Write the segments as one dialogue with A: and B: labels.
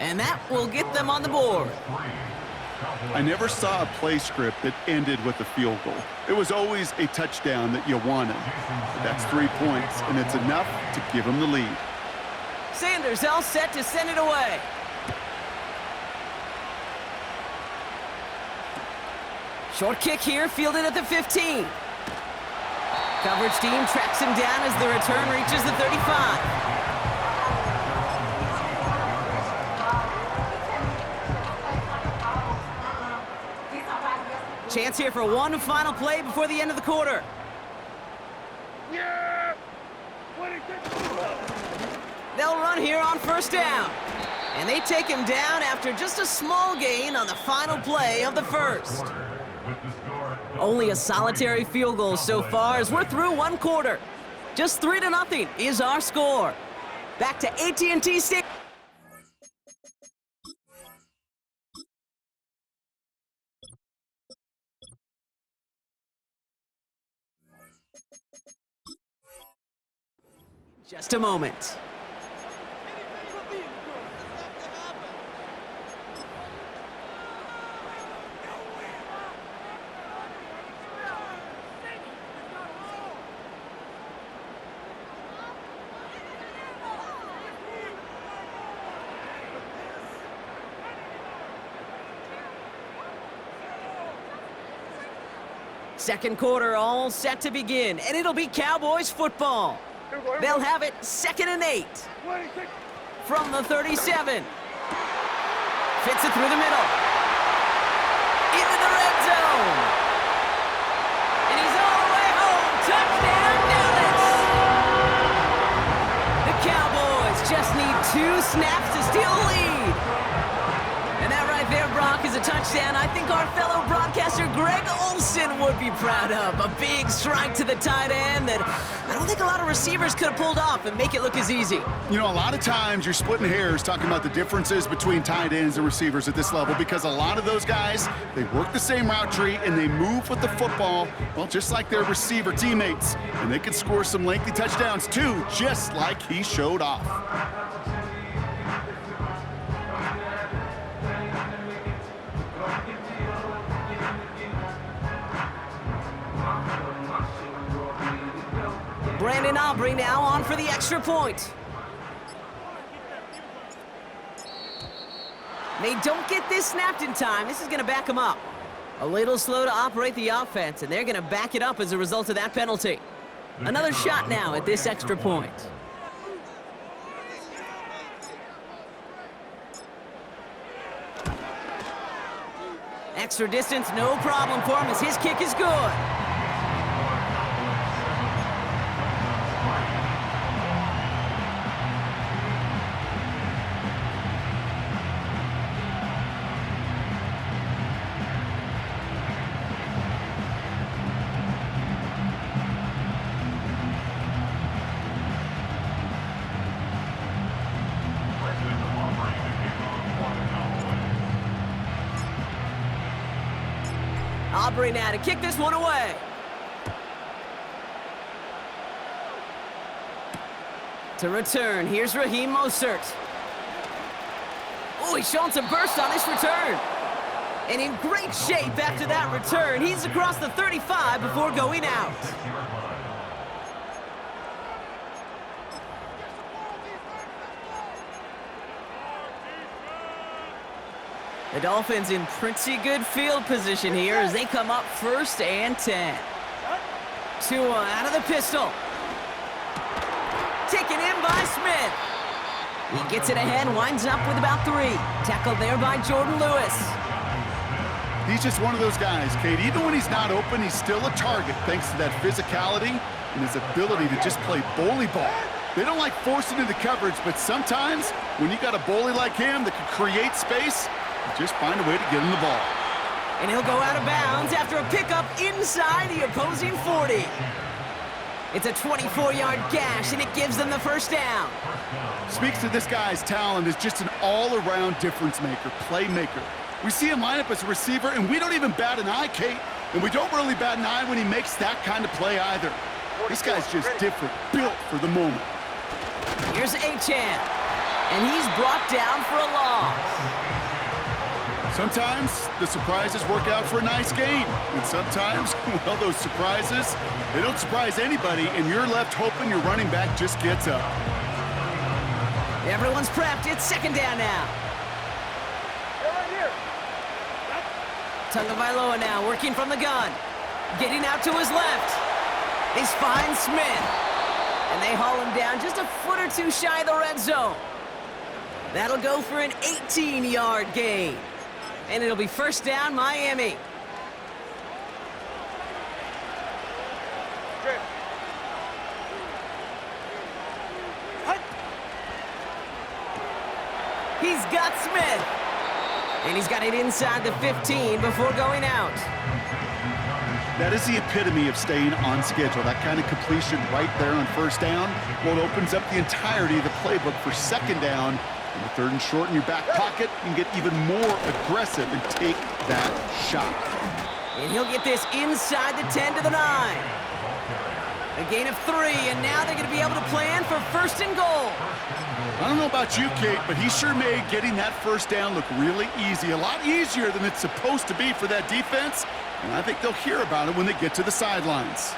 A: And that will get them on the board.
B: I never saw a play script that ended with a field goal. It was always a touchdown that you wanted. But that's 3 points, and it's enough to give them the lead.
A: Sanders all set to send it away. Short kick here, fielded at the 15. Coverage team tracks him down as the return reaches the 35. Chance here for one final play before the end of the quarter. They'll run here on first down. And they take him down after just a small gain on the final play of the first. Only a solitary field goal so far as we're through one quarter. Just 3-0 is our score. Back to AT&T Stadium. Just a moment. Second quarter all set to begin, and it'll be Cowboys football. They'll have it 2nd and 8. From the 37. Fits it through the middle. Into the red zone. And he's all the way home. Touchdown, Dallas! The Cowboys just need 2 snaps to steal the lead. And that right there, Brock, is a touchdown I think our fellow broadcaster Greg Olsen would be proud of. A big strike to the tight end that I don't think a lot of receivers could have pulled off and make it look as easy.
B: You know, a lot of times you're splitting hairs talking about the differences between tight ends and receivers at this level because a lot of those guys, they work the same route tree and they move with the football, well, just like their receiver teammates. And they can score some lengthy touchdowns too, just like he showed off.
A: Brandon Aubrey now on for the extra point. They don't get this snapped in time. This is going to back them up. A little slow to operate the offense, and they're going to back it up as a result of that penalty. Another shot now at this extra point. Extra distance, no problem for him as his kick is good. Aubrey now to kick this one away. To return, here's Raheem Mostert. Oh, he's showing some burst on this return. And in great shape after that return. He's across the 35 before going out. The Dolphins in pretty good field position here as they come up 1st and 10. Tua out of the pistol. Taken in by Smith. He gets it ahead, winds up with about 3. Tackled there by Jordan Lewis.
B: He's just one of those guys, Kate. Even when he's not open, he's still a target thanks to that physicality and his ability to just play bully ball. They don't like forcing into coverage, but sometimes when you got a bully like him that can create space, just find a way to get him the ball.
A: And he'll go out of bounds after a pickup inside the opposing 40. It's a 24-yard gash, and it gives them the first down.
B: Speaks to this guy's talent as just an all-around difference maker, playmaker. We see him line up as a receiver, and we don't even bat an eye, Kate. And we don't really bat an eye when he makes that kind of play either. This guy's just different, built for the moment.
A: Here's Achane. And he's brought down for a loss.
B: Sometimes the surprises work out for a nice game. And sometimes, well, those surprises, they don't surprise anybody, and you're left hoping your running back just gets up.
A: Everyone's prepped. It's second down now. Tagovailoa now working from the gun. Getting out to his left. He finds Smith. And they haul him down just a foot or two shy of the red zone. That'll go for an 18-yard gain. And it'll be first down, Miami. He's got Smith. And he's got it inside the 15 before going out.
B: That is the epitome of staying on schedule. That kind of completion right there on first down. Well, it opens up the entirety of the playbook for second down. And the third and short in your back pocket, you can get even more aggressive and take that shot.
A: And he'll get this inside the 10 to the 9. A gain of 3, and now they're going to be able to plan for first and goal.
B: I don't know about you, Kate, but he sure made getting that first down look really easy. A lot easier than it's supposed to be for that defense. And I think they'll hear about it when they get to the sidelines.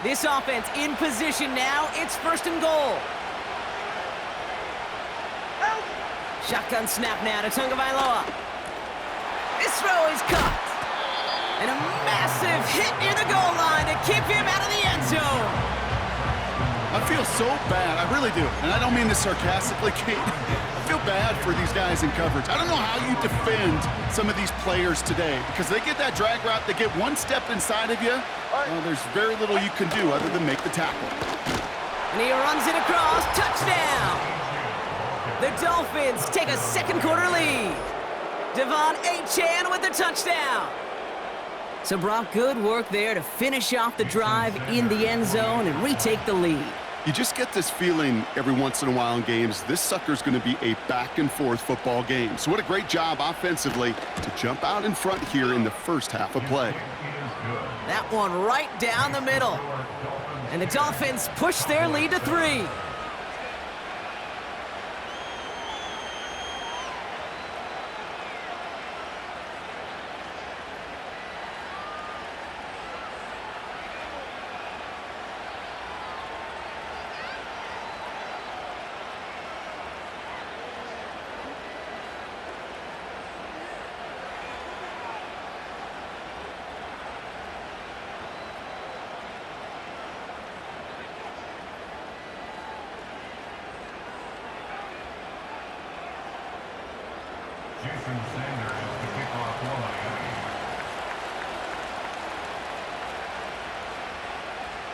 A: This offense in position now. It's first and goal. Shotgun snap now to Tagovailoa. This throw is caught. And a massive hit near the goal line to keep him out of the end zone.
B: I feel so bad. I really do. And I don't mean this sarcastically, Kate. I feel bad for these guys in coverage. I don't know how you defend some of these players today because they get that drag route, they get one step inside of you. Well, there's very little you can do other than make the tackle.
A: And he runs it across. Touchdown. The Dolphins take a second quarter lead. Devon Achane with the touchdown. So, Brock, good work there to finish off the drive in the end zone and retake the lead.
B: You just get this feeling every once in a while in games, this sucker's going to be a back-and-forth football game. So what a great job offensively to jump out in front here in the first half of play.
A: That one right down the middle. And the Dolphins push their lead to 3.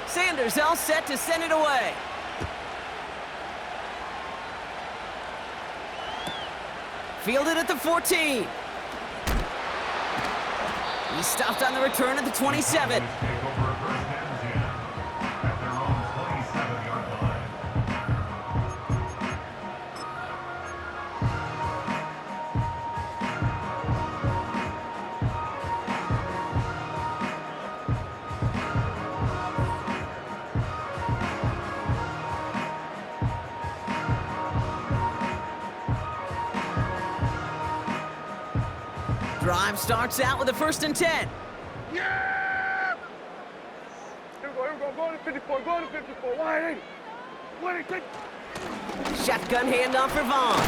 A: Sanders all set to send it away. Fielded at the 14. He stopped on the return at the 27. Drive starts out with a 1st and 10.
C: Yeah! Here we go, go to 54, go to 54, 180. 180.
A: Shotgun handoff for Vaughn.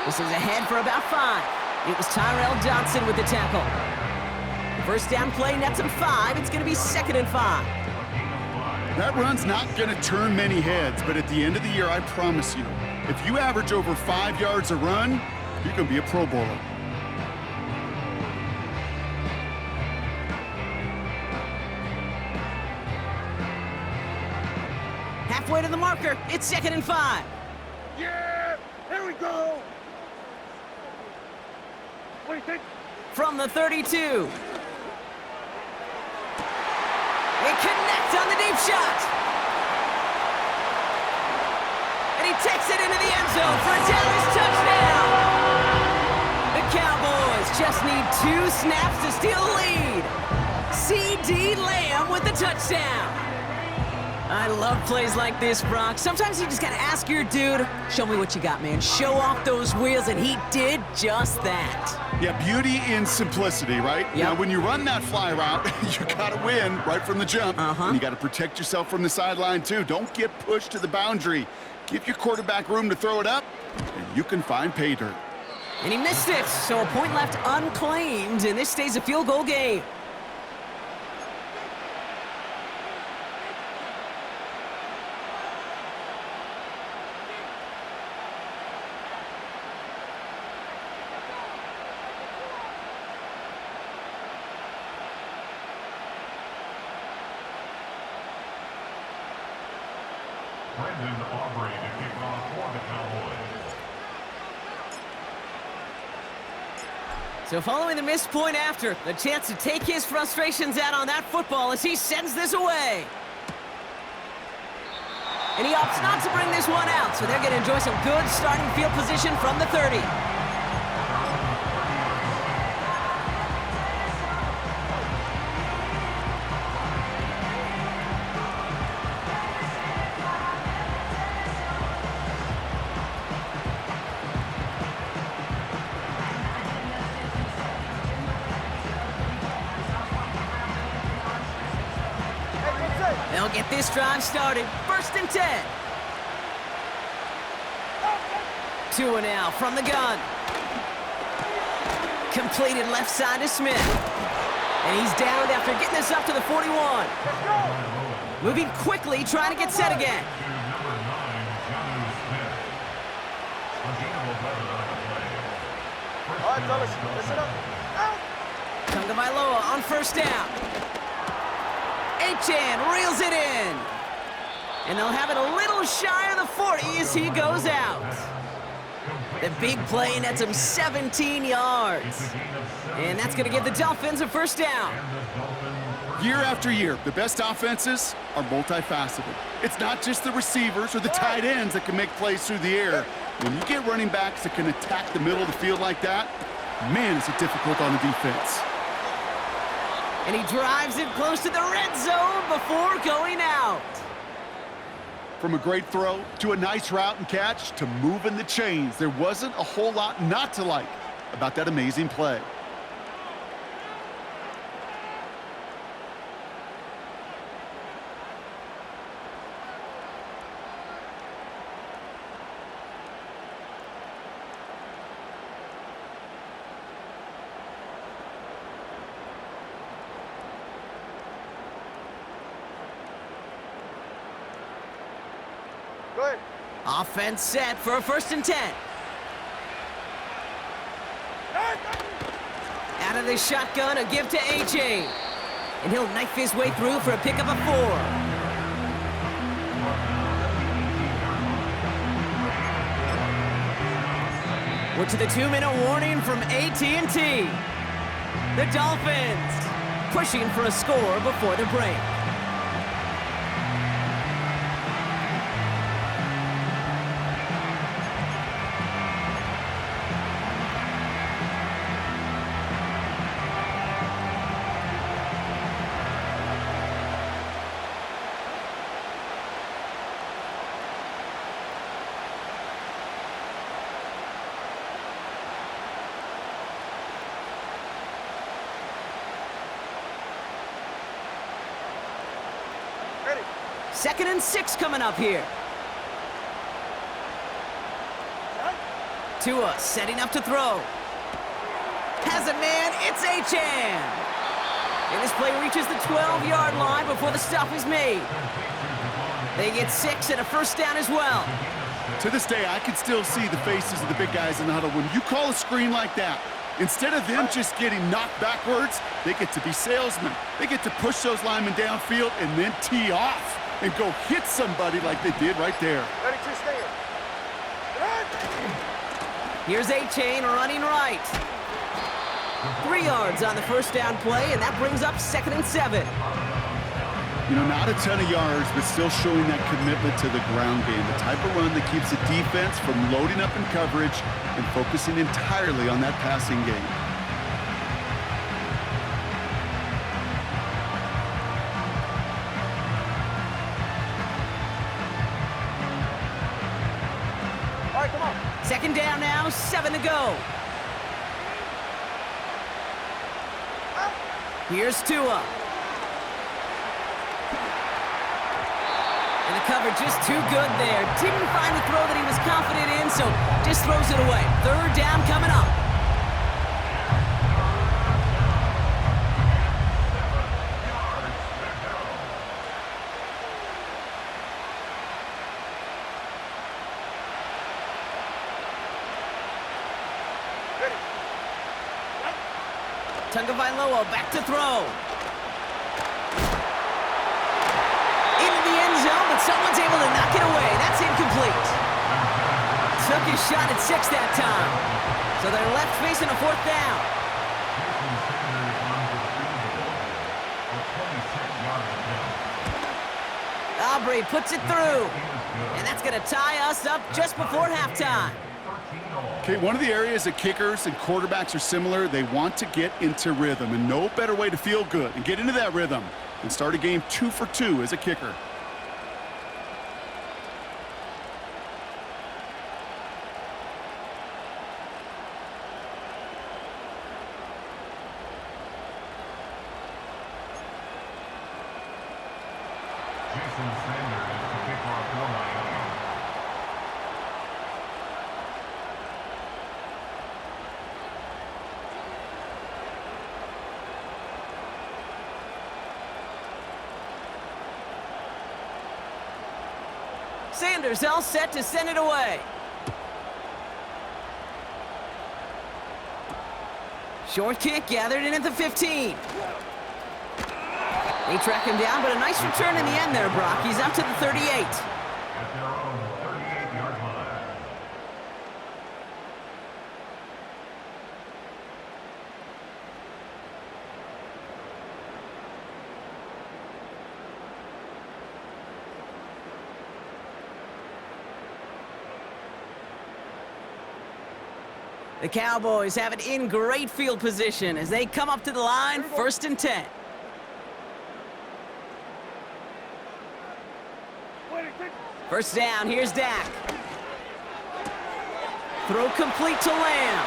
A: This is ahead for about 5. It was Tyrell Dodson with the tackle. First down play nets him 5. It's going to be 2nd and 5.
B: That run's not going to turn many heads, but at the end of the year, I promise you, if you average over 5 yards a run, you're going to be a Pro Bowler.
A: Halfway to the marker. It's 2nd and 5.
C: Yeah! Here we go! What do you think?
A: From the 32. They connect on the deep shot. And he takes it into the end zone for a Dallas touchdown. The Cowboys just need 2 snaps to steal the lead. C.D. Lamb with the touchdown. I love plays like this, Brock. Sometimes you just gotta ask your dude, show me what you got, man. Show off those wheels, and he did just that.
B: Yeah, beauty in simplicity, right?
A: Yep.
B: Now, when you run that fly route, you gotta win right from the jump. And you gotta protect yourself from the sideline, too. Don't get pushed to the boundary. Give your quarterback room to throw it up, and you can find pay dirt.
A: And he missed it, so a point left unclaimed, and this stays a field goal game. So following the missed point after, the chance to take his frustrations out on that football as he sends this away. And he opts not to bring this one out, so they're going to enjoy some good starting field position from the 30. They'll get this drive started. 1st and 10. Tua now from the gun. Completed left side to Smith. And he's down after getting this up to the 41. Moving quickly, trying to get set again.
C: All right, fellas, listen up.
A: Tagovailoa on 1st down. Achane reels it in. And they'll have it a little shy of the 40 as he goes out. The big play nets him 17 yards. And that's going to give the Dolphins a 1st down.
B: Year after year, the best offenses are multifaceted. It's not just the receivers or the tight ends that can make plays through the air. When you get running backs that can attack the middle of the field like that, man, is it difficult on the defense.
A: And he drives it close to the red zone before going out.
B: From a great throw to a nice route and catch to moving the chains, there wasn't a whole lot not to like about that amazing play.
C: Go ahead.
A: Offense set for a 1st and 10. Out of the shotgun, a give to Achane. And he'll knife his way through for a pickup of 4. We're to the 2-minute warning from AT&T. The Dolphins pushing for a score before the break.
C: Ready.
A: 2nd and 6 coming up here. Tua setting up to throw. Has a man, it's Achane. And this play reaches the 12-yard line before the stop is made. They get 6 and a 1st down as well.
B: To this day, I can still see the faces of the big guys in the huddle. When you call a screen like that, instead of them just getting knocked backwards, they get to be salesmen. They get to push those linemen downfield and then tee off and go hit somebody like they did right there.
C: Ready to stand.
A: Here's Achane running right. 3 yards on the 1st down play, and that brings up 2nd and 7.
B: You know, not a ton of yards, but still showing that commitment to the ground game. The type of run that keeps the defense from loading up in coverage and focusing entirely on that passing game.
A: Second down now, 7 to go. Here's Tua. And the cover just too good there. Didn't find the throw that he was confident in, so just throws it away. Third down coming up. Tagovailoa back to throw. Into the end zone, but someone's able to knock it away. That's incomplete. Took his shot at 6 that time. So they're left facing a 4th down. Aubrey puts it through. And that's going to tie us up just before halftime.
B: Okay, one of the areas that kickers and quarterbacks are similar, they want to get into rhythm, and no better way to feel good and get into that rhythm than start a game 2 for 2 as a kicker.
A: Sanders all set to send it away. Short kick gathered in at the 15. They track him down, but a nice return in the end there, Brock. He's up to the 38. The Cowboys have it in great field position as they come up to the line, 1st and 10. First down, here's Dak. Throw complete to Lamb.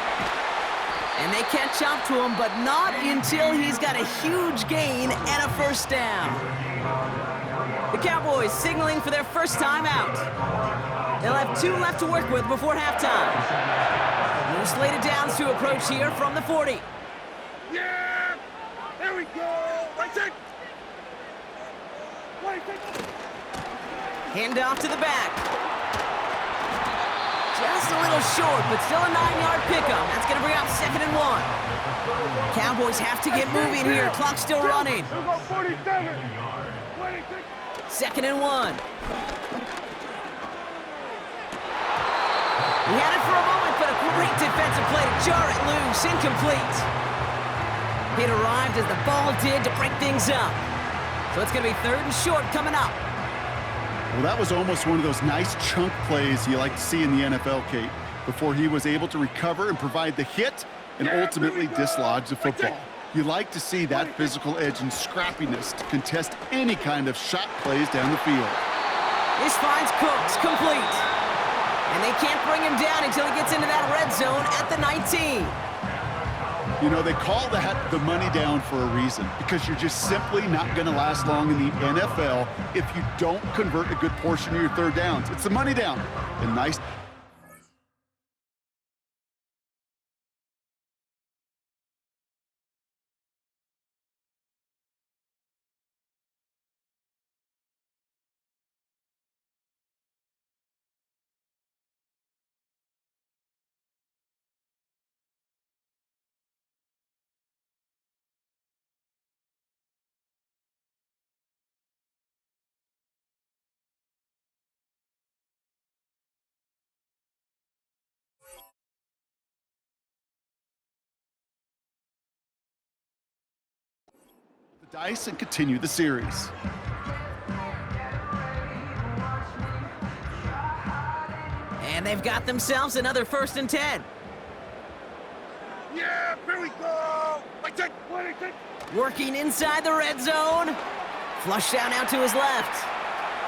A: And they catch up to him, but not until he's got a huge gain and a 1st down. The Cowboys signaling for their first time out. They'll have 2 left to work with before halftime. No slated downs to approach here from the 40.
C: Yeah! There we go! Right there!
A: Hand off to the back. Just a little short, but still a 9-yard pickup. That's going to bring up 2nd and 1. Cowboys have to get moving here. Clock's still running.
C: 47.
A: 2nd and 1. He had it for a moment, but a great defensive play to jar it loose. Incomplete. It arrived as the ball did to break things up. So it's going to be 3rd and short coming up.
B: Well, that was almost one of those nice chunk plays you like to see in the NFL, Kate, before he was able to recover and provide the hit and ultimately dislodge the football. You like to see that physical edge and scrappiness to contest any kind of shot plays down the field.
A: This finds Cooks complete. And they can't bring him down until he gets into that red zone at the 19.
B: You know, they call that the money down for a reason, because you're just simply not going to last long in the NFL if you don't convert a good portion of your 3rd downs. It's the money down. And nice. Dice and continue the series.
A: And they've got themselves another 1st and 10.
C: Yeah, here we go!
A: Working inside the red zone. Flush down out to his left.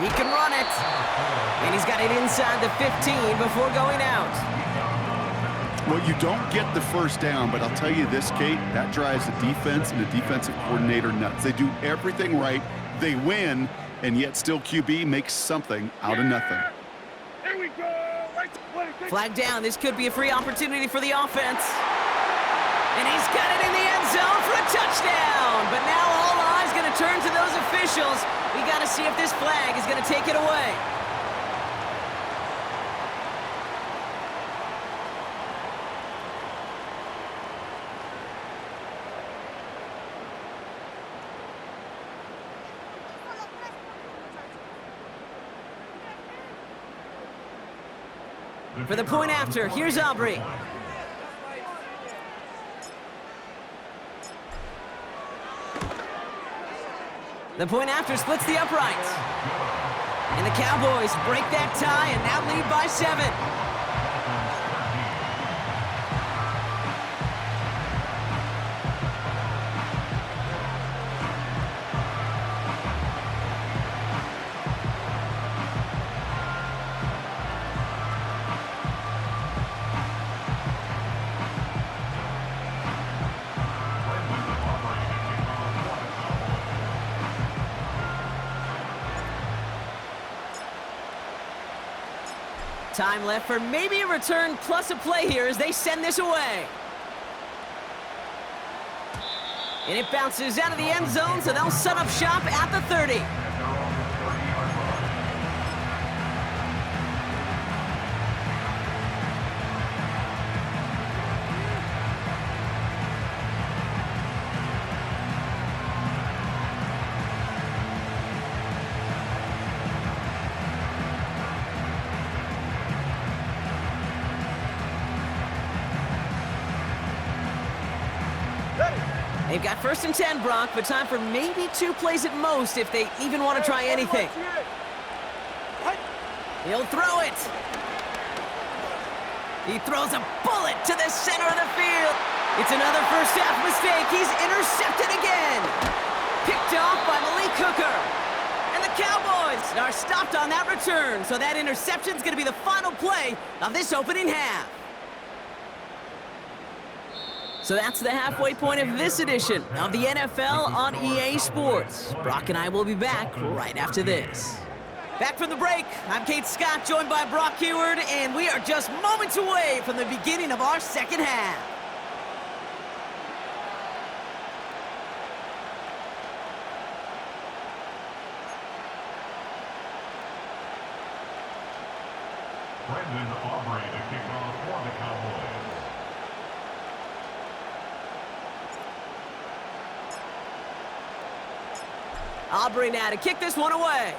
A: He can run it. And he's got it inside the 15 before going out.
B: Well, you don't get the first down, but I'll tell you this, Kate, that drives the defense and the defensive coordinator nuts. They do everything right, they win, and yet still QB makes something out of nothing.
C: Here we go.
A: Flag down. This could be a free opportunity for the offense. And he's got it in the end zone for a touchdown. But now all eyes going to turn to those officials. We got to see if this flag is going to take it away. For the point after, here's Aubrey. The point after splits the uprights. And the Cowboys break that tie and now lead by 7. Time left for maybe a return plus a play here as they send this away. And it bounces out of the end zone, so they'll set up shop at the 30. They've got 1st and 10, Brock, but time for maybe 2 plays at most if they even want to try anything. He'll throw it. He throws a bullet to the center of the field. It's another first half mistake. He's intercepted again. Picked off by Malik Hooker. And the Cowboys are stopped on that return, so that interception's going to be the final play of this opening half. So that's the halfway point of this edition of the NFL on EA Sports. Brock and I will be back right after this. Back from the break, I'm Kate Scott, joined by Brock Heward, and we are just moments away from the beginning of our second half.
D: Brendan Aubrey to kick off for the Cowboys.
A: Aubrey now to kick this one away.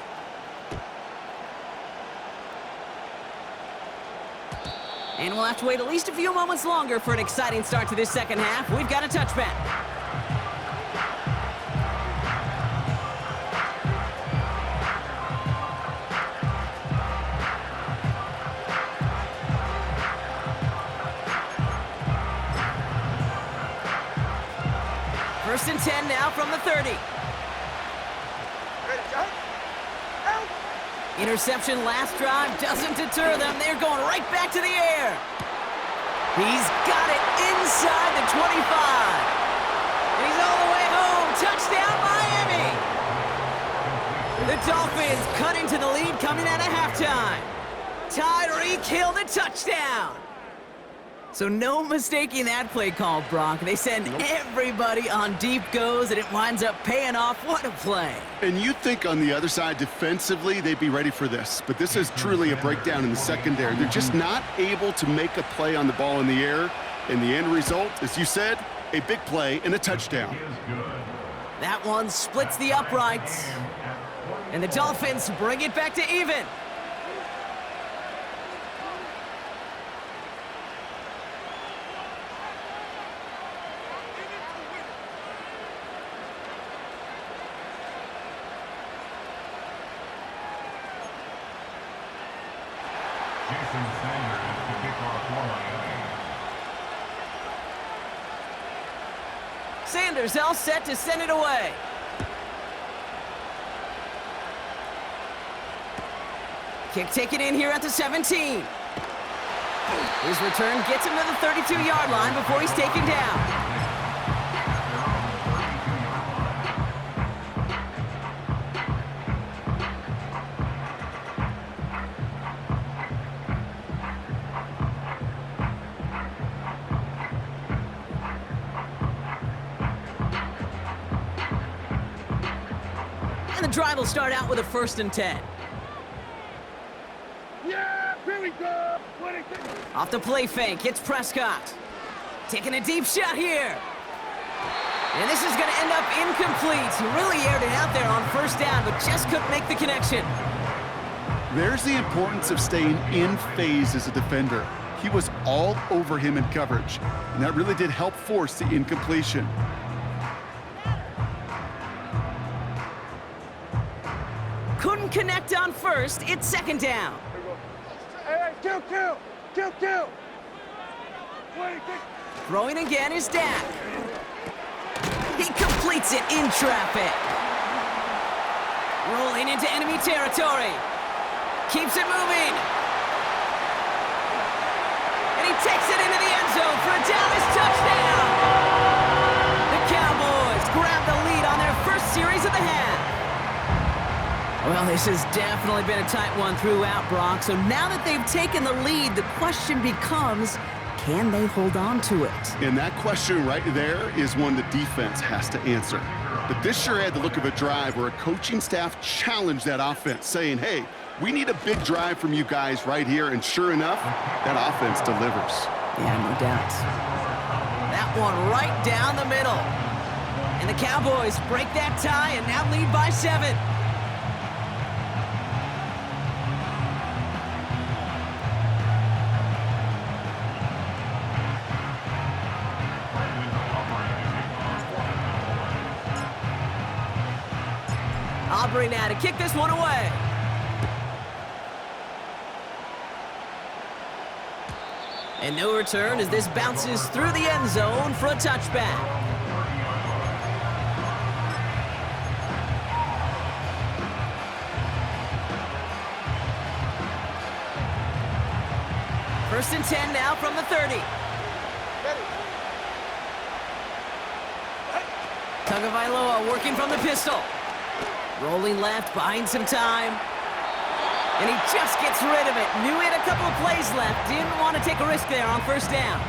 A: And we'll have to wait at least a few moments longer for an exciting start to this second half. We've got a touchback. First and 10 now from the 30. Interception last drive doesn't deter them. They're going right back to the air. He's got it inside the 25. And he's all the way home. Touchdown, Miami. The Dolphins cut into the lead coming out of halftime. Tyreek Hill the touchdown. So no mistaking that play call, Brock. They send everybody on deep goes, and it winds up paying off. What a play.
B: And you'd think on the other side, defensively, they'd be ready for this. But this is truly a breakdown in the secondary. They're just not able to make a play on the ball in the air. And the end result, as you said, a big play and a touchdown.
A: That one splits the uprights. And the Dolphins bring it back to even. Sanders all set to send it away. Kick taken in here at the 17. His return gets him to the 32-yard line before he's taken down. And the drive will start out with a 1st and 10.
C: Yeah, here we go.
A: Off the play fake, it's Prescott. Taking a deep shot here. And this is going to end up incomplete. He really aired it out there on 1st down, but just couldn't make the connection.
B: There's the importance of staying in phase as a defender. He was all over him in coverage, and that really did help force the incompletion.
A: Couldn't connect on 1st, it's 2nd down.
C: Hey, kill.
A: Throwing again is Dak. He completes it in traffic. Rolling into enemy territory. Keeps it moving. And he takes it into the end zone for a Dallas touchdown. The Cowboys grab the lead on their first series of the half. Well, this has definitely been a tight one throughout, Brock. So now that they've taken the lead, the question becomes, can they hold on to it?
B: And that question right there is one the defense has to answer. But this sure had the look of a drive where a coaching staff challenged that offense, saying, hey, we need a big drive from you guys right here. And sure enough, that offense delivers.
A: Yeah, no doubt. That one right down the middle. And the Cowboys break that tie and now lead by 7. Aubrey now to kick this one away. And no return as this bounces through the end zone for a touchback. First and 10 now from the 30. Tagovailoa working from the pistol. Rolling left, buying some time. And he just gets rid of it. Knew he had a couple of plays left. Didn't want to take a risk there on 1st down.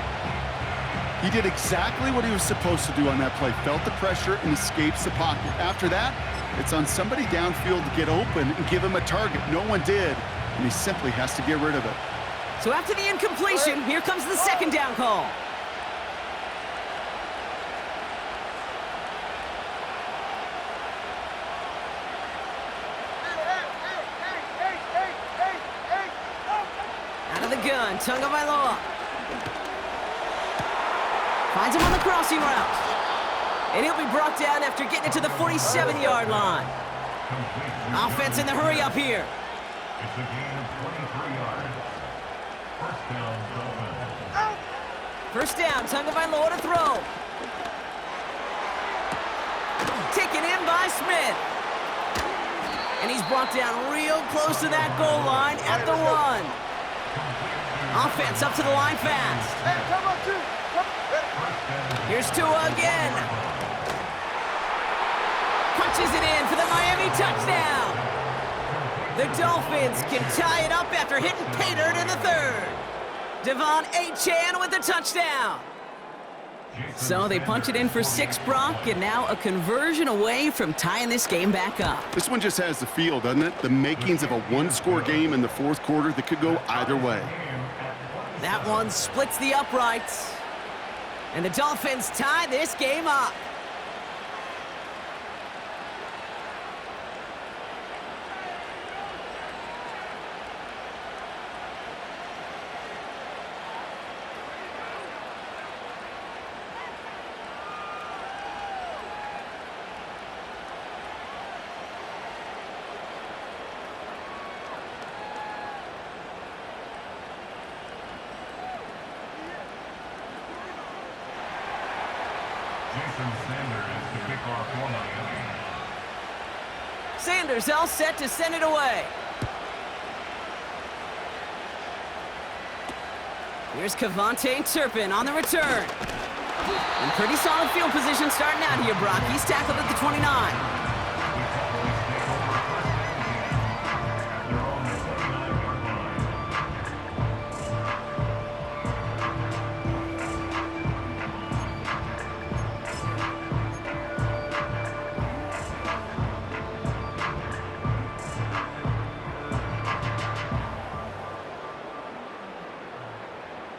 B: He did exactly what he was supposed to do on that play. Felt the pressure and escapes the pocket. After that, it's on somebody downfield to get open and give him a target. No one did, and he simply has to get rid of it.
A: So after the incompletion, here comes the 2nd down call. Gun, Tagovailoa. Finds him on the crossing route. And he'll be brought down after getting it to the 47-yard line. Offense in the hurry up here.
D: It's a gain of 23 yards. 1st down, Dolphins.
A: 1st down, Tagovailoa to throw. Taken in by Smith. And he's brought down real close to that goal line at the 1. Offense up to the line fast.
C: Hey, come on, two.
A: Here's Tua again. Punches it in for the Miami touchdown. The Dolphins can tie it up after hitting pay dirt in the 3rd. Devon Achane with the touchdown. So they punch it in for 6, Brock, and now a conversion away from tying this game back up.
B: This one just has the feel, doesn't it? The makings of a one-score game in the 4th quarter that could go either way.
A: That one splits the uprights. And the Dolphins tie this game up. Sanders all set to send it away. Here's Cavante Turpin on the return. In pretty solid field position starting out here, Brock. He's tackled at the 29.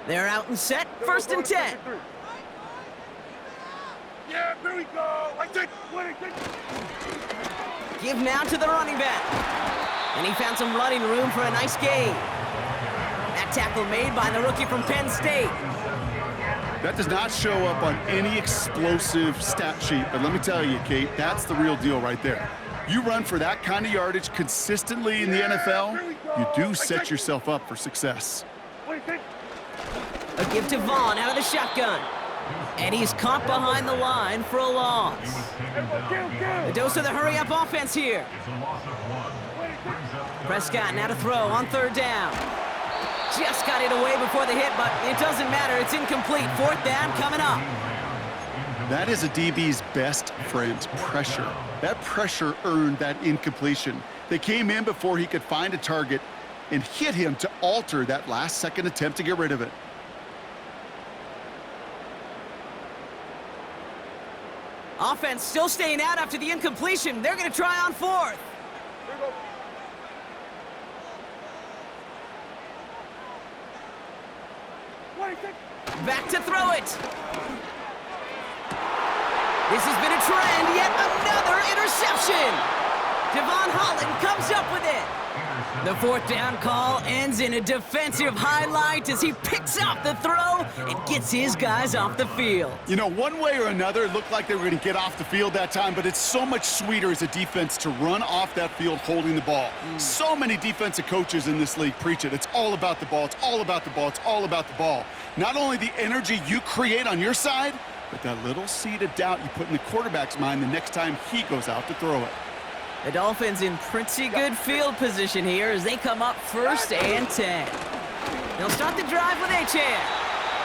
A: They're out and set, first and 10.
C: Yeah, here we go. I take.
A: Give now to the running back. And he found some running room for a nice gain. That tackle made by the rookie from Penn State.
B: That does not show up on any explosive stat sheet, but let me tell you, Kate, that's the real deal right there. You run for that kind of yardage consistently in the NFL, you do set yourself up for success.
A: A give to Vaughn out of the shotgun. And he's caught behind the line for a loss. A dose of the hurry-up offense here. Prescott now to throw on third down. Just got it away before the hit, but it doesn't matter. It's incomplete. Fourth down coming up.
B: That is a DB's best friend, pressure. That pressure earned that incompletion. They came in before he could find a target and hit him to alter that last-second attempt to get rid of it.
A: Offense still staying out after the incompletion. They're going to try on fourth. Back to throw it. This has been a trend. Yet another interception. Devon Holland comes up with it. The fourth down call ends in a defensive highlight as he picks up the throw and gets his guys off the field.
B: You know, one way or another, it looked like they were going to get off the field that time, but it's so much sweeter as a defense to run off that field holding the ball. So many defensive coaches in this league preach it. It's all about the ball. It's all about the ball. It's all about the ball. Not only the energy you create on your side, but that little seed of doubt you put in the quarterback's mind the next time he goes out to throw it.
A: The Dolphins in pretty good field position here as they come up first and 10. They'll start the drive with Achane.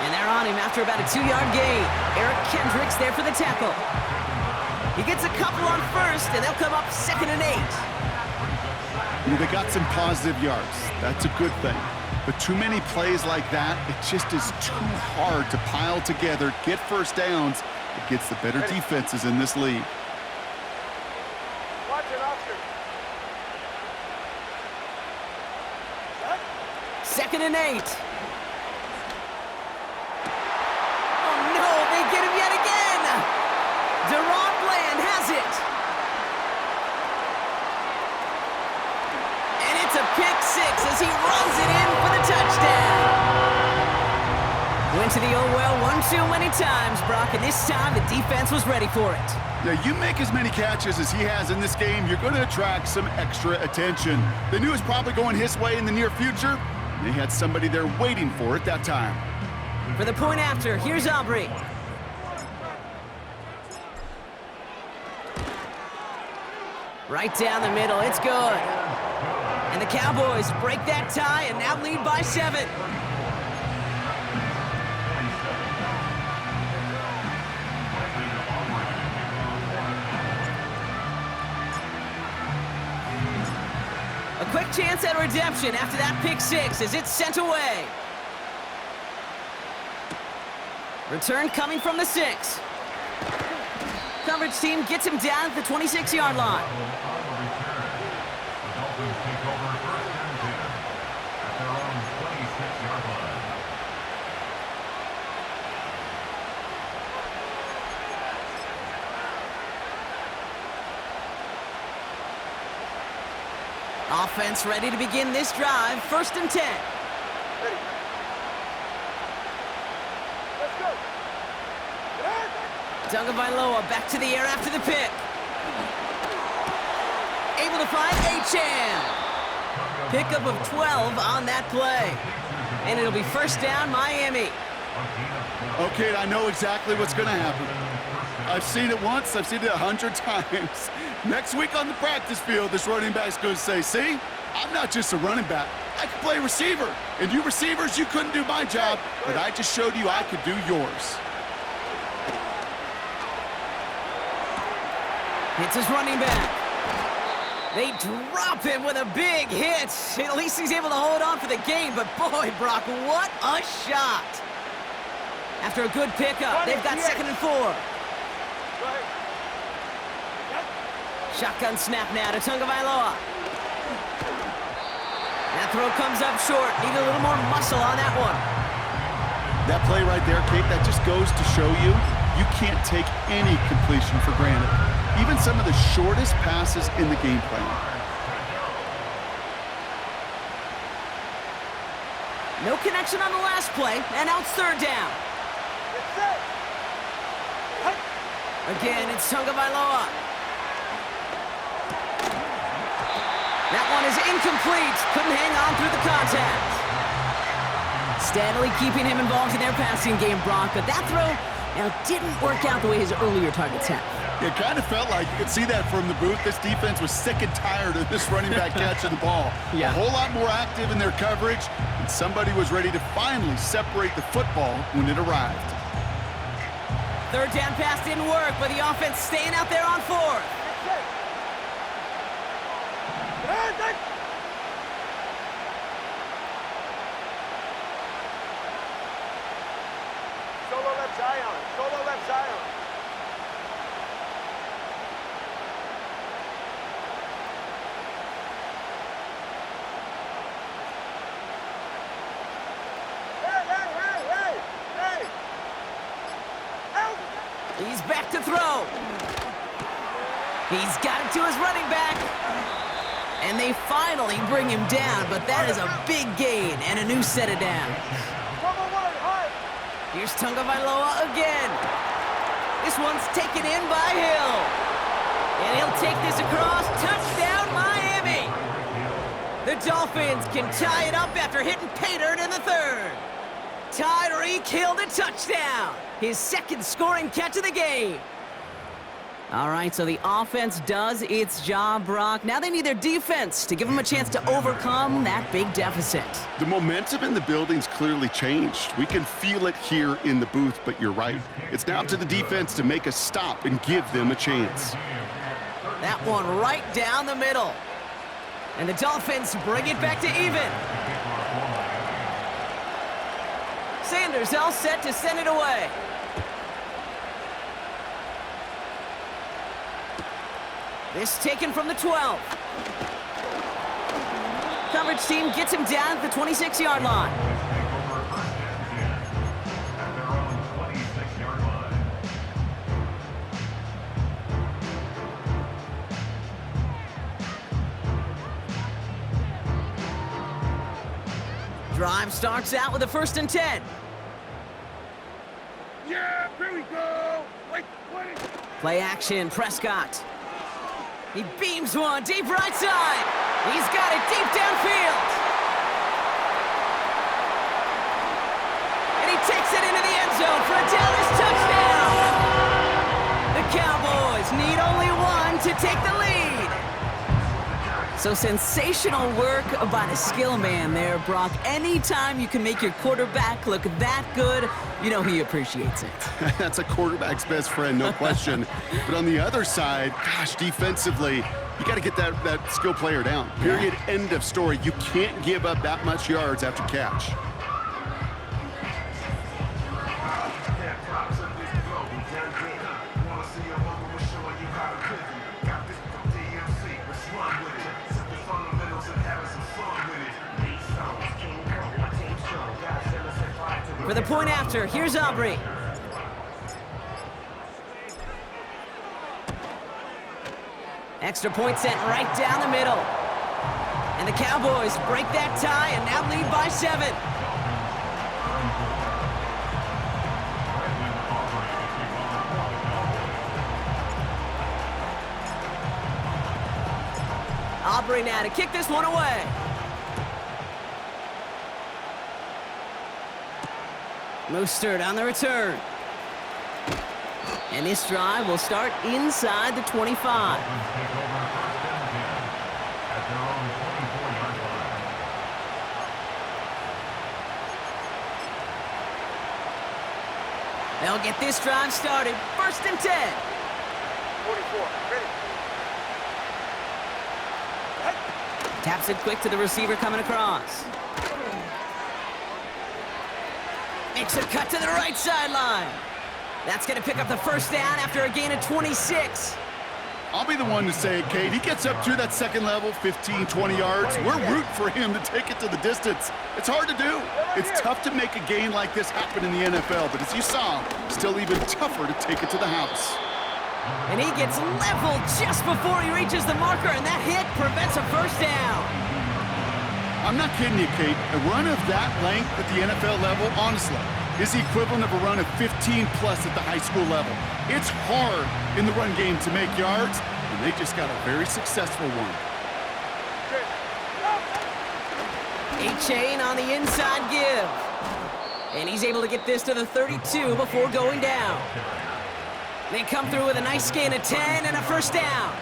A: And they're on him after about a 2-yard gain. Eric Kendricks there for the tackle. He gets a couple on first, and they'll come up second and 8.
B: You know, they got some positive yards. That's a good thing. But too many plays like that, it just is too hard to pile together, get first downs against the better defenses in this league.
A: Second and 8. Oh no, they get him yet again. Deron Bland has it. And it's a pick 6 as he runs it in for the touchdown. Went to the oh well one too many times, Brock, and this time the defense was ready for it.
B: Yeah, you make as many catches as he has in this game, you're going to attract some extra attention. They knew it was probably going his way in the near future. They had somebody there waiting for it that time.
A: For the point after, here's Aubrey. Right down the middle, it's good. And the Cowboys break that tie and now lead by 7. A quick chance at redemption after that pick 6 as it's sent away. Return coming from the 6. Coverage team gets him down at the 26-yard line. Offense ready to begin this drive. First and 10.
C: Ready. Let's go.
A: Tagovailoa back to the air after the pick. Able to find Achane. Pickup of 12 on that play. And it'll be first down, Miami.
B: Okay, I know exactly what's going to happen. I've seen it once. I've seen it 100 times. Next week on the practice field, this running back's going to say, see, I'm not just a running back. I can play receiver. And you receivers, you couldn't do my job, but I just showed you I could do yours.
A: It's his running back. They drop him with a big hit. At least he's able to hold on for the game, but boy, Brock, what a shot. After a good pickup, they've got 2nd and 4. Shotgun snap now to Tagovailoa. That throw comes up short. Need a little more muscle on that one.
B: That play right there, Kate, that just goes to show you, you can't take any completion for granted. Even some of the shortest passes in the game plan.
A: No connection on the last play, and now it's 3rd down. Again, it's Tagovailoa. That one is incomplete. Couldn't hang on through the contact. Steadily keeping him involved in their passing game, Brock, but that throw now didn't work out the way his earlier targets have.
B: It kind of felt like, you could see that from the booth, this defense was sick and tired of this running back catching the ball.
A: Yeah.
B: A whole lot more active in their coverage, and somebody was ready to finally separate the football when it arrived.
A: 3rd down pass didn't work, but the offense staying out there on 4th.
C: Solo left Zion. Solo left Zion. Hey! Help!
A: He's back to throw. He's got it to his running back. And they finally bring him down, but that is a big gain and a new set of downs. Here's Tagovailoa again. This one's taken in by Hill. And he'll take this across. Touchdown, Miami. The Dolphins can tie it up after hitting pay dirt in the 3rd. Tyreek Hill to touchdown. His 2nd scoring catch of the game. All right, so the offense does its job, Brock. Now they need their defense to give them a chance to overcome that big deficit.
B: The momentum in the building's clearly changed. We can feel it here in the booth, but you're right. It's now up to the defense to make a stop and give them a chance.
A: That one right down the middle. And the Dolphins bring it back to even. Sanders all set to send it away. This taken from the 12. Coverage team gets him down at the 26-yard line. Drive starts out with a 1st and 10.
C: Yeah, here we go. Wait.
A: Play action, Prescott. He beams one deep right side. He's got it deep downfield. And he takes it into the end zone for a Dallas touchdown. The Cowboys need only one to take the lead. So sensational work by the skill man there, Brock. Anytime you can make your quarterback look that good, you know he appreciates it.
B: That's a quarterback's best friend, no question. But on the other side, gosh, defensively, you got to get that skill player down. Period, end of story. You can't give up that much yards after catch.
A: For the point after, here's Aubrey. Extra point sent right down the middle. And the Cowboys break that tie and now lead by 7. Aubrey now to kick this one away. Mostert on the return. And this drive will start inside the 25.
D: Take over first and 10 at their own 24-yard line.
A: They'll get this drive started. First and 10.
C: 44. Ready.
A: Taps it quick to the receiver coming across. Makes a cut to the right sideline. That's going to pick up the first down after a gain of 26.
B: I'll be the one to say it, Kate. He gets up to that second level, 15, 20 yards. We're rooting for him to take it to the distance. It's hard to do. It's tough to make a gain like this happen in the NFL, but as you saw, still even tougher to take it to the house.
A: And he gets leveled just before he reaches the marker, and that hit prevents a first down.
B: I'm not kidding you, Kate. A run of that length at the NFL level, honestly, is the equivalent of a run of 15-plus at the high school level. It's hard in the run game to make yards, and they just got a very successful one.
A: A-chain on the inside give. And he's able to get this to the 32 before going down. They come through with a nice gain of 10 and a first down.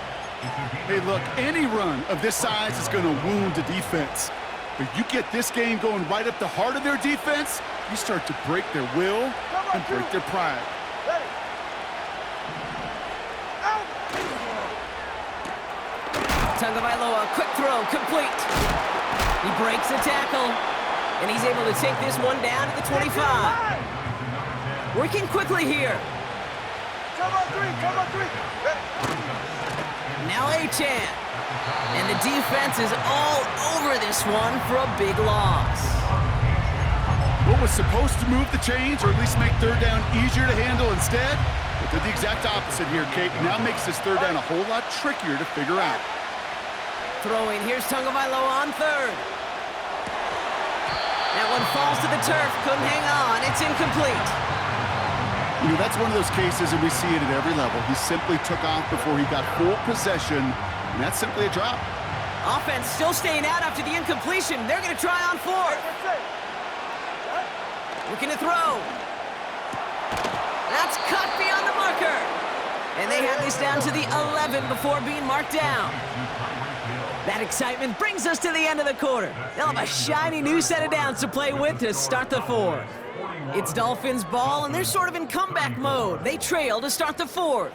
B: Hey, look, any run of this size is going to wound the defense. But you get this game going right up the heart of their defense, you start to break their will and break their pride.
A: Tagovailoa, quick throw, complete. He breaks the tackle, and he's able to take this one down to the 25. Working quickly here.
C: Come on, three.
A: Now A-Chan. And the defense is all over this one for a big loss.
B: What was supposed to move the chains, or at least make third down easier to handle instead, but did the exact opposite here, Kate. Now makes this third down a whole lot trickier to figure out.
A: Throwing, here's Tagovailoa on third. That one falls to the turf, couldn't hang on, it's incomplete.
B: You know, that's one of those cases, and we see it at every level. He simply took off before he got full possession, and that's simply a drop.
A: Offense still staying out after the incompletion. They're going to try on fourth. Looking to throw. That's cut beyond the marker. And they have this down to the 11 before being marked down. That excitement brings us to the end of the quarter. They'll have a shiny new set of downs to play with to start the fourth. It's Dolphins ball, and they're sort of in comeback mode. They trail to start the fourth.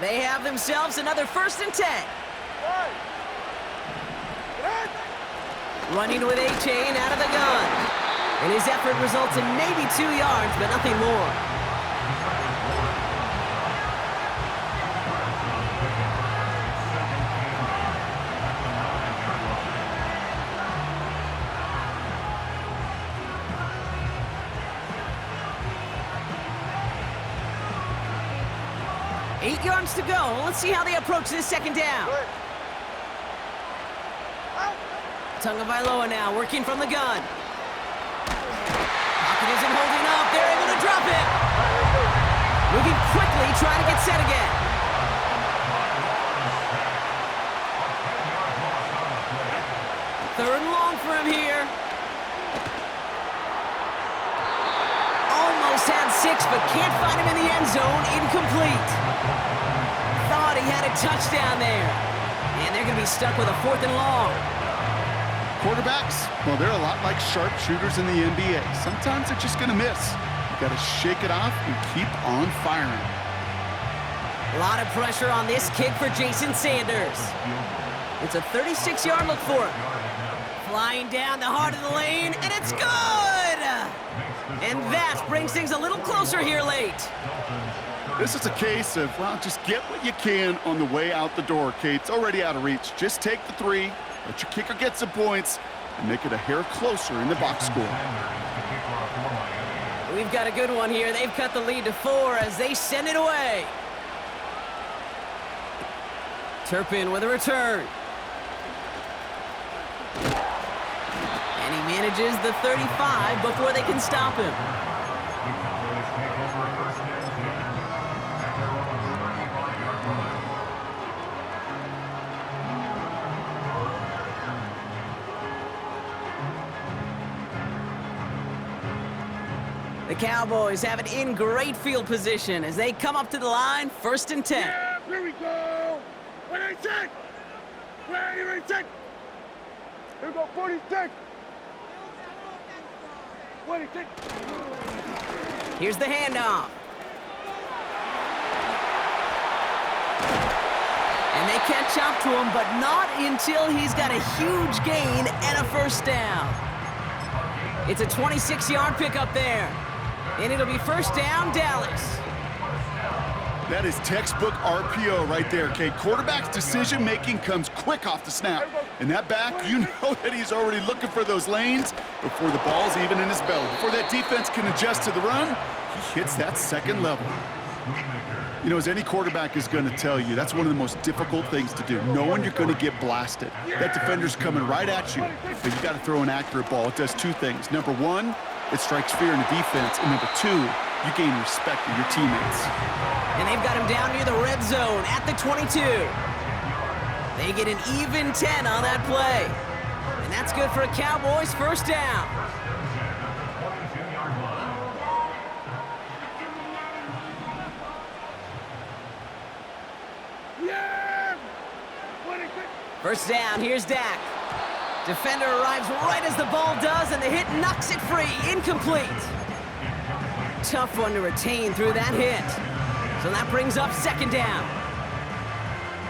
A: They have themselves another first and 10. Running with A-Chain out of the gun. And his effort results in maybe 2 yards, but nothing more. Eight yards to go. Let's see how they approach this second down. Tagovailoa now working from the gun. Pocket isn't holding up. They're able to drop it. Moving quickly, trying to get set again. Third and long for him here. Almost had 6, but can't find him in the end zone. Incomplete. Thought he had a touchdown there. And they're going to be stuck with a fourth and long.
B: Quarterbacks, well, they're a lot like sharpshooters in the NBA. Sometimes they're just going to miss. You got to shake it off and keep on firing.
A: A lot of pressure on this kid for Jason Sanders. It's a 36-yard look for him. Flying down the heart of the lane, and it's good! And that brings things a little closer here late.
B: This is a case of, well, just get what you can on the way out the door, Kate. It's already out of reach. Just take the 3. Let your kicker get some points and make it a hair closer in the box score.
A: We've got a good one here. They've cut the lead to 4 as they send it away. Turpin with a return. And he manages the 35 before they can stop him. The Cowboys have it in great field position as they come up to the line, 1st and 10.
C: Yeah, here we go. 186. 186. Here we go, 46. 26.
A: Here's the handoff. And they catch up to him, but not until he's got a huge gain and a 1st down. It's a 26-yard pickup there. And it'll be 1st down, Dallas.
B: That is textbook RPO right there, Kate. Quarterback's decision-making comes quick off the snap. And that back, you know that he's already looking for those lanes before the ball's even in his belly. Before that defense can adjust to the run, he hits that 2nd level. You know, as any quarterback is going to tell you, that's one of the most difficult things to do, knowing you're going to get blasted. That defender's coming right at you, but you got to throw an accurate ball. It does 2 things. Number 1, it strikes fear in the defense, and number 2, you gain respect of your teammates.
A: And they've got him down near the red zone at the 22. They get an even 10 on that play. And that's good for a Cowboys 1st down.
C: Yeah. 26.
A: 1st down, here's Dak. Defender arrives right as the ball does, and the hit knocks it free. Incomplete. Tough one to retain through that hit. So that brings up 2nd down.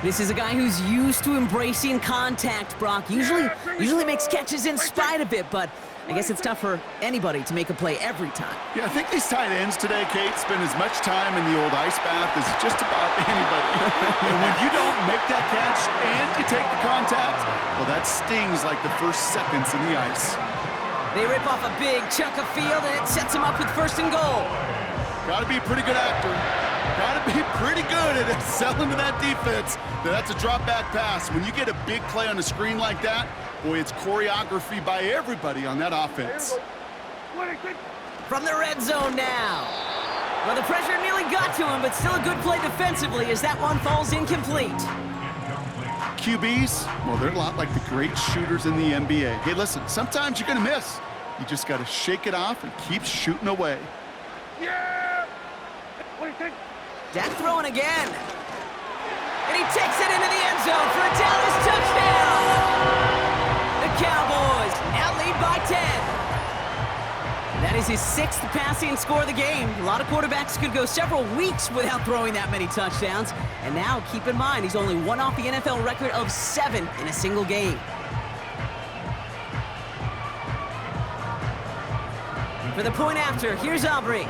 A: This is a guy who's used to embracing contact, Brock. Usually makes catches in spite of it, but I guess it's tough for anybody to make a play every time.
B: Yeah, I think these tight ends today, Kate, spend as much time in the old ice bath as just about anybody. And when you don't make that catch and you take the contact, well, that stings like the first seconds in the ice.
A: They rip off a big chunk of field, and it sets them up with 1st and goal.
B: Got to be a pretty good actor. Got to be pretty good at selling to that defense. That's a drop back pass. When you get a big play on the screen like that, boy, it's choreography by everybody on that offense.
A: From the red zone now. Well, the pressure nearly got to him, but still a good play defensively as that one falls incomplete.
B: QBs, well, they're a lot like the great shooters in the NBA. Hey, listen, sometimes you're going to miss. You just got to shake it off and keep shooting away.
C: Yeah. 26.
A: Dak throwing again. And he takes it into the end zone for a Dallas touchdown. The Cowboys now lead by 10. That is his 6th passing score of the game. A lot of quarterbacks could go several weeks without throwing that many touchdowns. And now, keep in mind, he's only 1 off the NFL record of 7 in a single game. For the point after, here's Aubrey.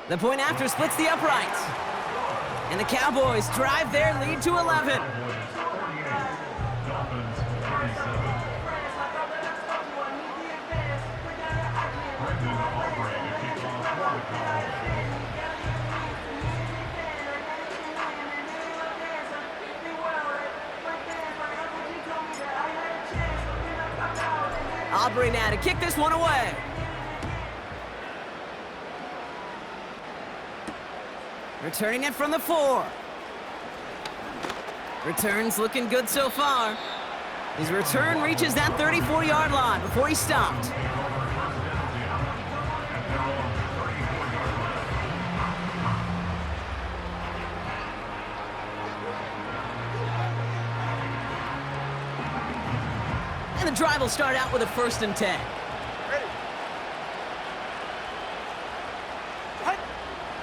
A: The point after splits the uprights. And the Cowboys drive their lead to 11. Aubrey now to kick this one away. Returning it from the 4. Return's looking good so far. His return reaches that 34-yard line before he stopped. And the drive will start out with a 1st and 10.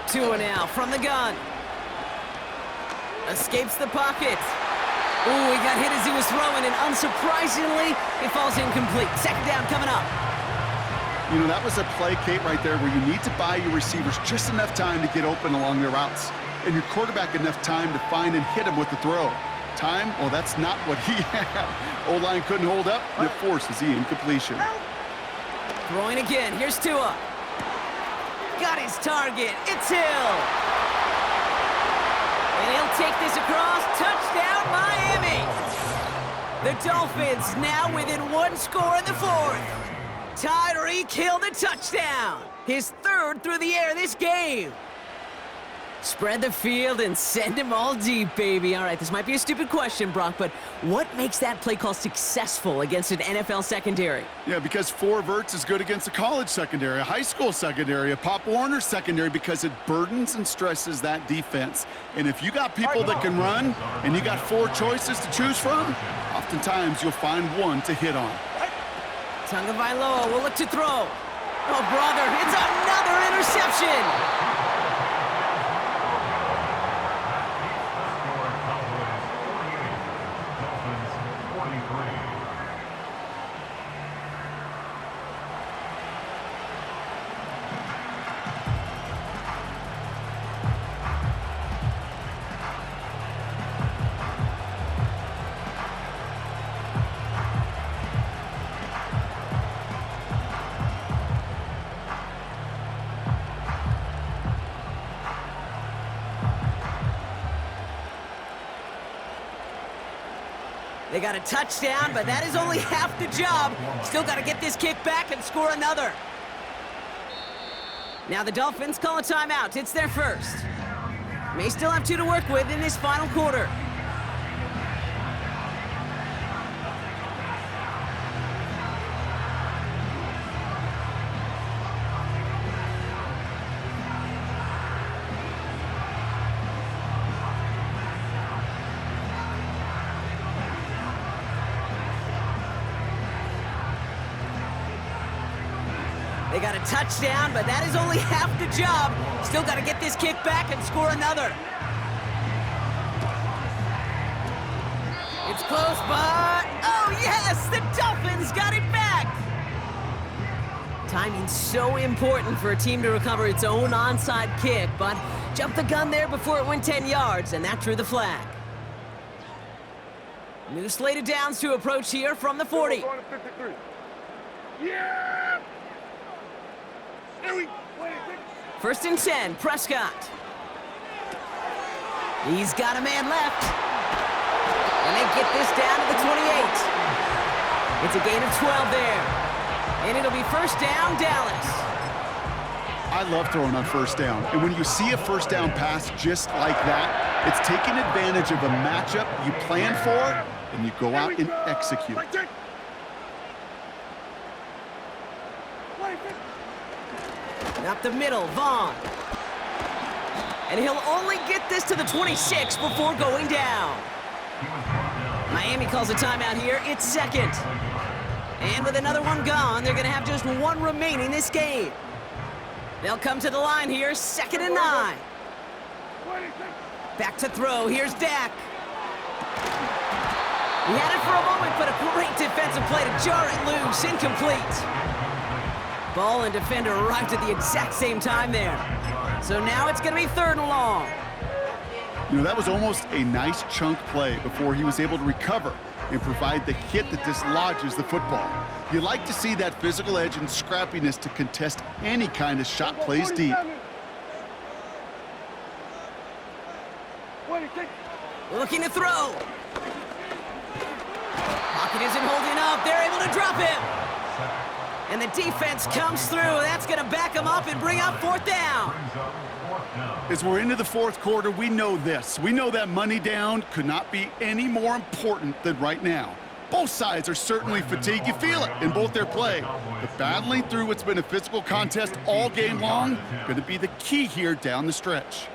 A: Tua now from the gun. Escapes the pocket. Ooh, he got hit as he was throwing, and unsurprisingly, it falls incomplete. 2nd down coming up.
B: You know, that was a play, Kate, right there where you need to buy your receivers just enough time to get open along their routes, and your quarterback enough time to find and hit him with the throw. Time? Well, that's not what he had. O-line couldn't hold up, and it forces the incompletion.
A: Throwing again. Here's Tua. Got his target. It's Hill. And he'll take this across. Touchdown, Miami. The Dolphins now within 1 score in the 4th. Tyreek Hill the touchdown. His 3rd through the air this game. Spread the field and send him all deep, baby. All right, this might be a stupid question, Brock, but what makes that play call successful against an NFL secondary?
B: Yeah, because 4 verts is good against a college secondary, a high school secondary, a Pop Warner secondary, because it burdens and stresses that defense. And if you got people that can run and you got 4 choices to choose from, oftentimes you'll find one to hit on.
A: Tagovailoa will look to throw. Oh, brother, it's another interception. They got a touchdown, but that is only half the job. Still got to get this kick back and score another. Now the Dolphins call a timeout. It's their first. May still have 2 to work with in this final quarter. They got a touchdown, but that is only half the job. Still got to get this kick back and score another. It's close, but... oh, yes! The Dolphins got it back! Timing's so important for a team to recover its own onside kick, but jumped the gun there before it went 10 yards, and that drew the flag. New slate of downs to approach here from the 40.
C: Yeah!
A: 1st and 10, Prescott. He's got a man left. And they get this down to the 28. It's a gain of 12 there. And it'll be 1st down, Dallas.
B: I love throwing on 1st down. And when you see a 1st down pass just like that, it's taking advantage of a matchup you plan for, and you go out and execute.
A: Up the middle, Vaughn. And he'll only get this to the 26 before going down. Miami calls a timeout here. It's 2nd. And with another one gone, they're going to have just 1 remaining this game. They'll come to the line here, 2nd and 9. Back to throw. Here's Dak. He had it for a moment, but a great defensive play to jar it loose. Incomplete. Ball and defender arrived at the exact same time there. So now it's going to be 3rd and long.
B: You know, that was almost a nice chunk play before he was able to recover and provide the hit that dislodges the football. You like to see that physical edge and scrappiness to contest any kind of shot plays deep.
A: Looking to throw. Pocket isn't holding up. They're able to drop him. And the defense comes through. That's going to back them up and bring up 4th down.
B: As we're into the 4th quarter, we know this. We know that money down could not be any more important than right now. Both sides are certainly fatigued. You feel it in both their play. But battling through what's been a physical contest all game long, going to be the key here down the stretch.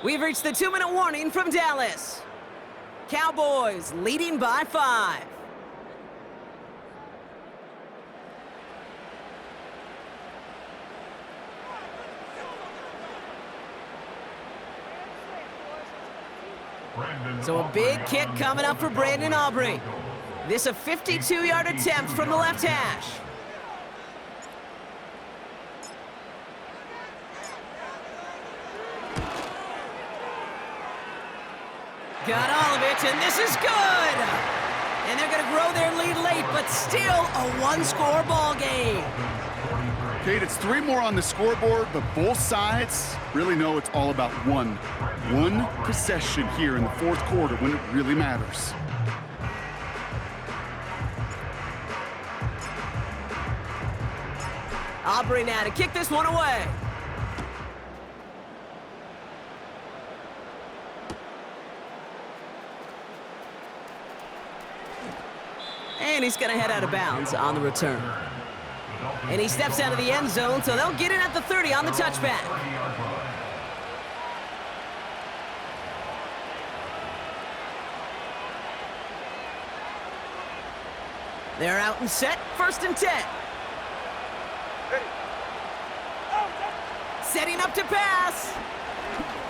A: We've reached the 2-minute warning from Dallas. Cowboys leading by 5. So a big kick coming up for Brandon Aubrey. This a 52-yard attempt from the left hash. Got all of it, and this is good! And they're going to grow their lead late, but still a 1-score ball game.
B: Kate, it's 3 more on the scoreboard, but both sides really know it's all about one possession here in the fourth quarter when it really matters.
A: Aubrey now to kick this one away. And he's going to head out of bounds on the return. And he steps out of the end zone, so they'll get in at the 30 on the touchback. They're out and set, 1st and 10. Setting up to pass.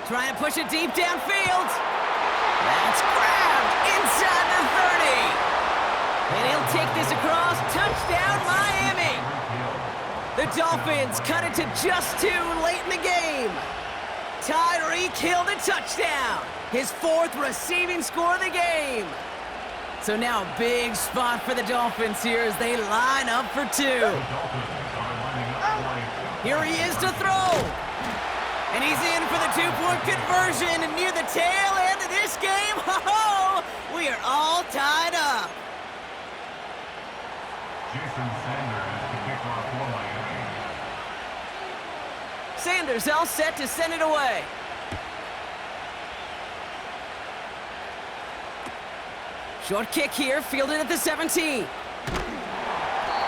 A: Trying to push it deep downfield. That's grabbed inside the 30. And he'll take this across. Touchdown, Miami. The Dolphins cut it to just 2 late in the game. Tyreek Hill the touchdown. His 4th receiving score of the game. So now a big spot for the Dolphins here as they line up for 2. Here he is to throw. And he's in for the 2-point conversion. And near the tail end of this game, ho-ho, we are all tied up. Sanders all set to send it away. Short kick here, fielded at the 17.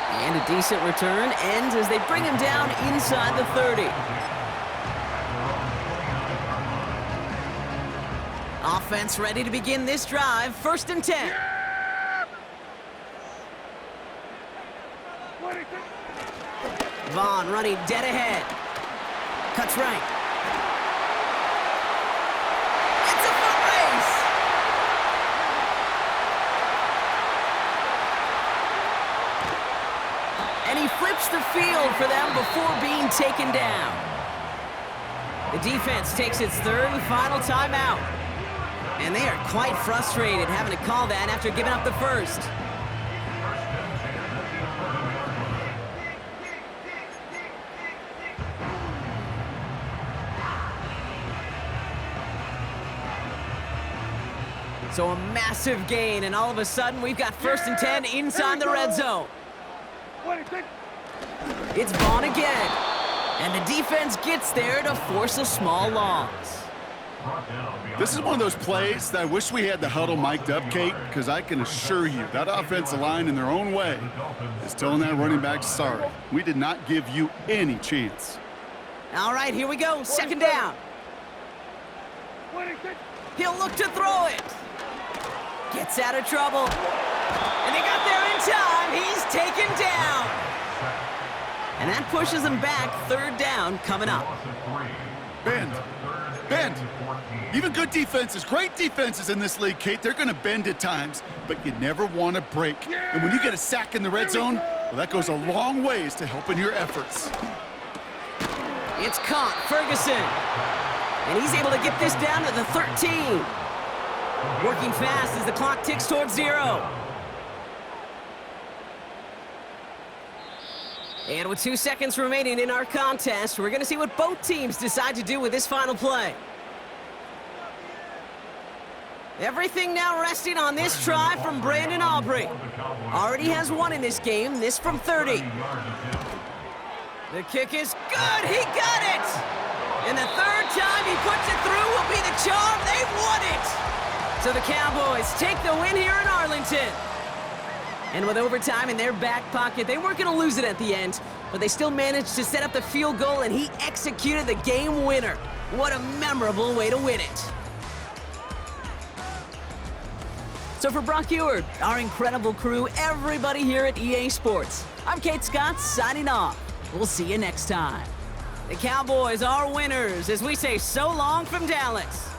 A: And a decent return ends as they bring him down inside the 30. Offense ready to begin this drive, 1st and 10. Vaughn running dead ahead. Cuts right. It's a foot race. And he flips the field for them before being taken down. The defense takes its 3rd and final timeout. And they are quite frustrated having to call that after giving up the 1st. So a massive gain, and all of a sudden we've got 1st and 10 inside the red zone. It's Vaughn again, and the defense gets there to force a small loss.
B: This is one of those plays that I wish we had the huddle mic'd up, Kate, because I can assure you that offensive line in their own way is telling that running back, sorry, we did not give you any chance.
A: All right, here we go, 2nd down. He'll look to throw it. Gets out of trouble. And they got there in time. He's taken down. And that pushes him back, 3rd down coming up.
B: Bend. Even good defenses, great defenses in this league, Kate, they're going to bend at times, but you never want to break. And when you get a sack in the red zone, well, that goes a long ways to helping your efforts.
A: It's caught, Ferguson. And he's able to get this down to the 13. Working fast as the clock ticks towards 0. And with 2 seconds remaining in our contest, we're going to see what both teams decide to do with this final play. Everything now resting on this try from Brandon Aubrey. Already has 1 in this game, this from 30. The kick is good, he got it! And the 3rd time he puts it through will be the charm, they've won it! So the Cowboys take the win here in Arlington. And with overtime in their back pocket, they weren't going to lose it at the end, but they still managed to set up the field goal, and he executed the game winner. What a memorable way to win it. So for Brock Ewart, our incredible crew, everybody here at EA Sports, I'm Kate Scott signing off. We'll see you next time. The Cowboys are winners as we say so long from Dallas.